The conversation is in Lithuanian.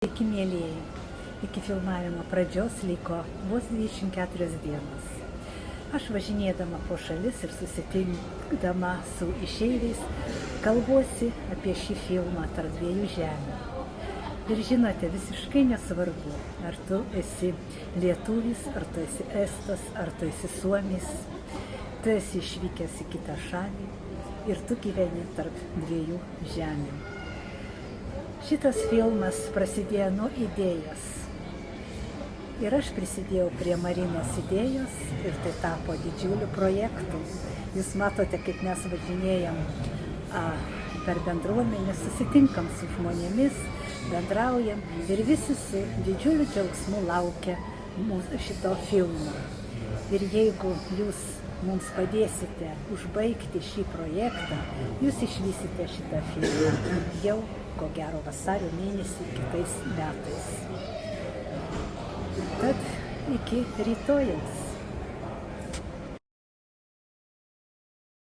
Sveiki, mėlyjeji. Iki filmavimo pradžios liko vos 24 dienos. Aš važinėdama po šalis ir susitinkdama su išeiviais, kalbuosi apie šį filmą Tarp dviejų žemių. Ir žinote, visiškai nesvarbu, ar tu esi lietuvis, ar tu esi estas, ar tu esi suomis. Tu esi išvykęs į kitą šalį ir tu gyveni tarp dviejų žemių. Šitas filmas prasidėjo nuo idėjos. Ir aš prisidėjau prie Marinos idėjos ir tai tapo didžiuliu projektu. Jūs matote, kaip mes važinėjam per bendruomenę, susitinkam su žmonėmis, bendraujam ir visi su didžiuliu džiaugsmu laukia šito filmo. Ir jeigu jūs mums padėsite užbaigti šį projektą, jūs išvysite šitą filmą jau, ko gero, vasario mėnesį kitais metais. Tad iki rytojaus.